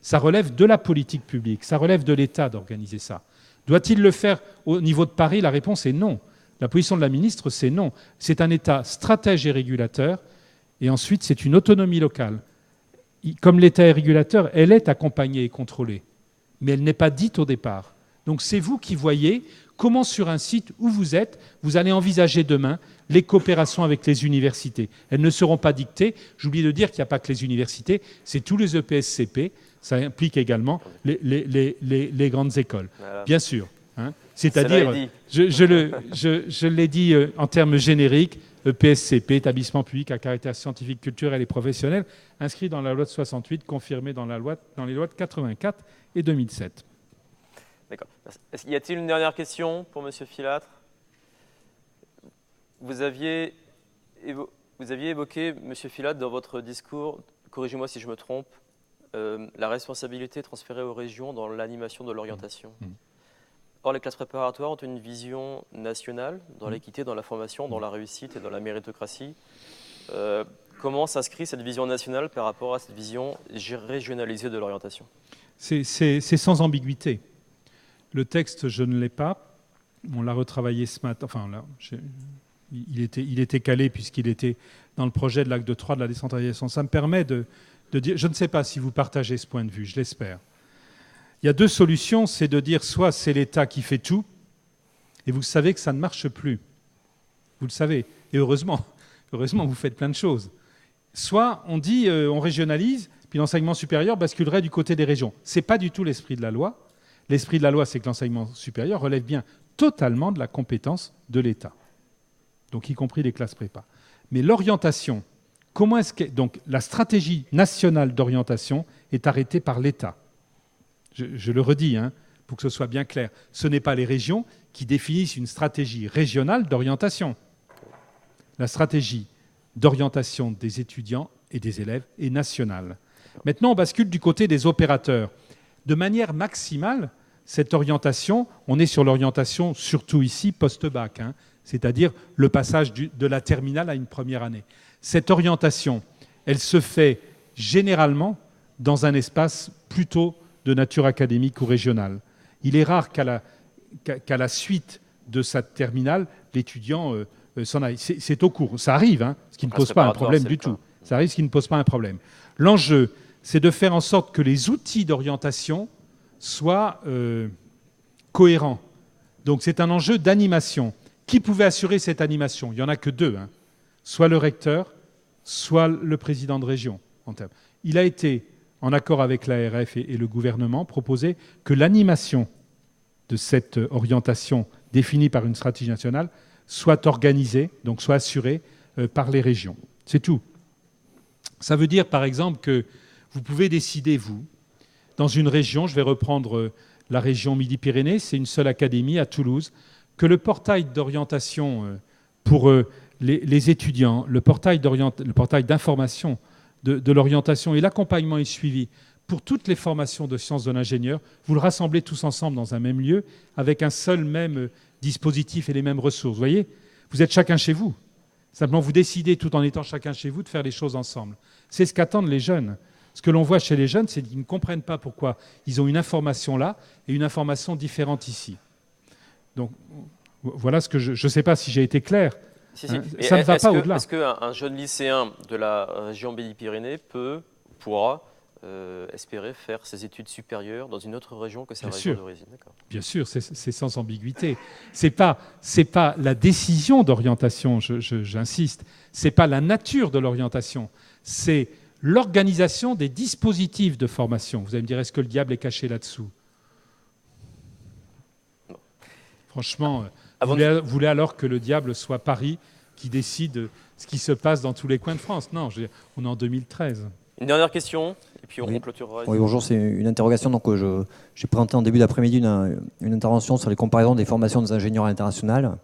Ça relève de la politique publique, ça relève de l'État d'organiser ça. Doit-il le faire au niveau de Paris? La réponse est non. La position de la ministre, c'est non. C'est un État stratège et régulateur, et ensuite, c'est une autonomie locale. Comme l'État est régulateur, elle est accompagnée et contrôlée, mais elle n'est pas dite au départ. Donc c'est vous qui voyez comment sur un site où vous êtes, vous allez envisager demain les coopérations avec les universités. Elles ne seront pas dictées. J'oublie de dire qu'il n'y a pas que les universités, c'est tous les EPSCP, ça implique également les grandes écoles, Voilà. bien sûr. Hein. C'est-à-dire, je l'ai dit en termes génériques, EPSCP, établissement public à caractère scientifique, culturel et professionnel, inscrit dans la loi de 68, confirmé dans les lois de 84 et 2007. D'accord. Y a-t-il une dernière question pour M. Filâtre? Vous aviez évoqué, M. Filâtre, dans votre discours, corrigez-moi si je me trompe, la responsabilité transférée aux régions dans l'animation de l'orientation. Or, les classes préparatoires ont une vision nationale dans l'équité, dans la formation, dans la réussite et dans la méritocratie. Comment s'inscrit cette vision nationale par rapport à cette vision régionalisée de l'orientation? C'est sans ambiguïté. Le texte, je ne l'ai pas. On l'a retravaillé ce matin. Enfin, là, il était calé puisqu'il était dans le projet de l'acte 3 de la décentralisation. Ça me permet de dire, je ne sais pas si vous partagez ce point de vue, je l'espère. Il y a deux solutions, c'est de dire soit c'est l'État qui fait tout, et vous savez que ça ne marche plus. Vous le savez. Et heureusement, vous faites plein de choses. Soit on dit, on régionalise, puis l'enseignement supérieur basculerait du côté des régions. Ce n'est pas du tout l'esprit de la loi. L'esprit de la loi, c'est que l'enseignement supérieur relève bien totalement de la compétence de l'État, donc y compris les classes prépa. Mais l'orientation, donc la stratégie nationale d'orientation est arrêtée par l'État. Je le redis, hein, pour que ce soit bien clair. Ce n'est pas les régions qui définissent une stratégie régionale d'orientation. La stratégie d'orientation des étudiants et des élèves est nationale. Maintenant, on bascule du côté des opérateurs. De manière maximale, cette orientation, on est sur l'orientation, surtout ici, post-bac, hein, c'est-à-dire le passage de la terminale à une première année. Cette orientation, elle se fait généralement dans un espace plutôt de nature académique ou régionale. Il est rare qu'à la suite de cette terminale, l'étudiant s'en aille. C'est au cours. Ça arrive, hein, ce qui ne pose pas un problème du tout. Ça arrive, ce qui ne pose pas un problème. L'enjeu, c'est de faire en sorte que les outils d'orientation soient cohérents. Donc c'est un enjeu d'animation. Qui pouvait assurer cette animation? Il n'y en a que deux, hein. Soit le recteur, soit le président de région. Il a été, en accord avec l'ARF et le gouvernement, proposé que l'animation de cette orientation définie par une stratégie nationale soit organisée, donc soit assurée par les régions. C'est tout. Ça veut dire, par exemple, que vous pouvez décider, vous, dans une région, je vais reprendre la région Midi-Pyrénées, c'est une seule académie à Toulouse, que le portail d'orientation pour les étudiants, le portail d'information de l'orientation et l'accompagnement et suivi pour toutes les formations de sciences de l'ingénieur, vous le rassemblez tous ensemble dans un même lieu avec un seul même dispositif et les mêmes ressources. Vous voyez, vous êtes chacun chez vous. Simplement, vous décidez, tout en étant chacun chez vous, de faire les choses ensemble. C'est ce qu'attendent les jeunes. Ce que l'on voit chez les jeunes, c'est qu'ils ne comprennent pas pourquoi ils ont une information là et une information différente ici. Donc, voilà ce que je ne sais pas si j'ai été clair. Si. Hein, ça ne va pas au-delà. Est-ce qu'un jeune lycéen de la région Midi-Pyrénées pourra espérer faire ses études supérieures dans une autre région que sa région d'origine? Bien sûr, c'est sans ambiguïté. C'est pas la décision d'orientation, j'insiste. C'est pas la nature de l'orientation. C'est l'organisation des dispositifs de formation. Vous allez me dire, est-ce que le diable est caché là-dessous? Franchement, vous voulez alors que le diable soit Paris qui décide ce qui se passe dans tous les coins de France? Non, on est en 2013. Une dernière question, et puis on clôturera. Oui, bonjour, c'est une interrogation. Donc, j'ai présenté en début d'après-midi une intervention sur les comparaisons des formations des ingénieurs internationales,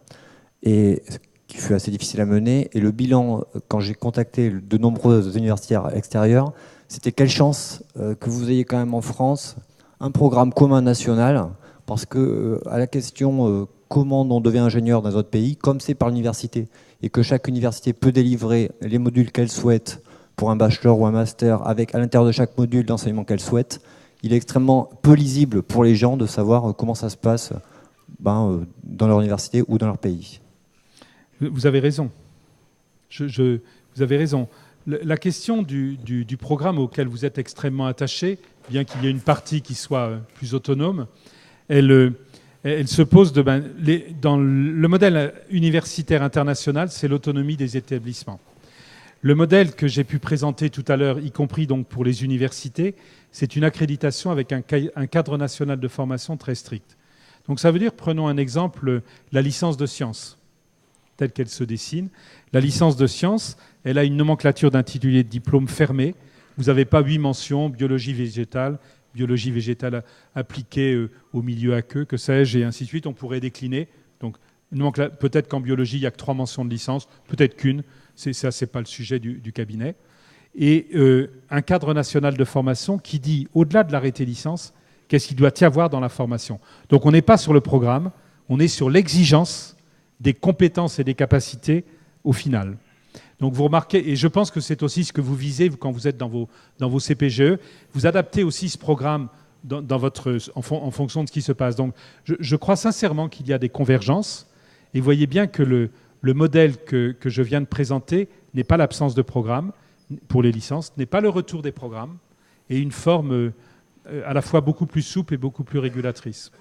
et qui fut assez difficile à mener. Et le bilan, quand j'ai contacté de nombreux universitaires extérieurs, c'était quelle chance que vous ayez quand même en France un programme commun national, parce que à la question comment on devient ingénieur dans notre pays, comme c'est par l'université, et que chaque université peut délivrer les modules qu'elle souhaite pour un bachelor ou un master, avec à l'intérieur de chaque module l'enseignement qu'elle souhaite, il est extrêmement peu lisible pour les gens de savoir comment ça se passe dans leur université ou dans leur pays. Vous avez raison. Vous avez raison. La question du programme auquel vous êtes extrêmement attaché, bien qu'il y ait une partie qui soit plus autonome, elle se pose dans le modèle universitaire international, c'est l'autonomie des établissements. Le modèle que j'ai pu présenter tout à l'heure, y compris donc pour les universités, c'est une accréditation avec un cadre national de formation très strict. Donc ça veut dire, prenons un exemple, la licence de sciences, telle qu'elle se dessine. La licence de sciences, elle a une nomenclature d'intitulé de diplôme fermée. Vous n'avez pas 8 mentions, biologie végétale appliquée au milieu aqueux, que sais-je, et ainsi de suite. On pourrait décliner. Donc peut-être qu'en biologie, il n'y a que 3 mentions de licence, peut-être qu'une. Ça, ce n'est pas le sujet du cabinet. Et un cadre national de formation qui dit, au-delà de l'arrêté licence, qu'est-ce qu'il doit y avoir dans la formation. Donc on n'est pas sur le programme, on est sur l'exigence des compétences et des capacités au final. Donc vous remarquez, et je pense que c'est aussi ce que vous visez quand vous êtes dans vos CPGE, vous adaptez aussi ce programme en fonction de ce qui se passe. Donc je crois sincèrement qu'il y a des convergences, et vous voyez bien que le modèle que je viens de présenter n'est pas l'absence de programme pour les licences, n'est pas le retour des programmes, et une forme à la fois beaucoup plus souple et beaucoup plus régulatrice.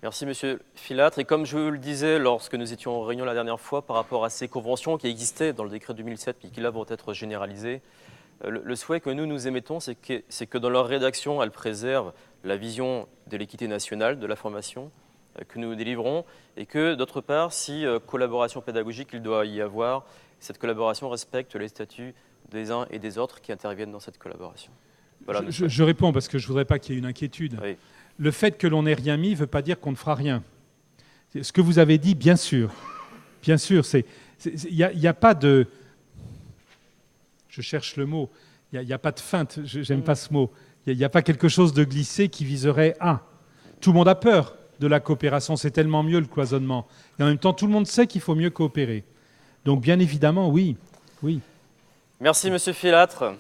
Merci Monsieur Filâtre. Et comme je vous le disais lorsque nous étions en réunion la dernière fois par rapport à ces conventions qui existaient dans le décret 2007 et qui là vont être généralisées, le souhait que nous émettons, c'est que dans leur rédaction, elles préservent la vision de l'équité nationale de la formation que nous délivrons et que d'autre part, si collaboration pédagogique il doit y avoir, cette collaboration respecte les statuts des uns et des autres qui interviennent dans cette collaboration. Voilà, je réponds parce que je ne voudrais pas qu'il y ait une inquiétude. Oui. Le fait que l'on n'ait rien mis ne veut pas dire qu'on ne fera rien. Ce que vous avez dit, bien sûr. Bien sûr, il n'y a pas de... Je cherche le mot. Il n'y a pas de feinte, j'aime pas ce mot. Il n'y a pas quelque chose de glissé qui viserait à... Tout le monde a peur de la coopération, c'est tellement mieux le cloisonnement. Et en même temps, tout le monde sait qu'il faut mieux coopérer. Donc bien évidemment, oui. Merci Monsieur Filâtre.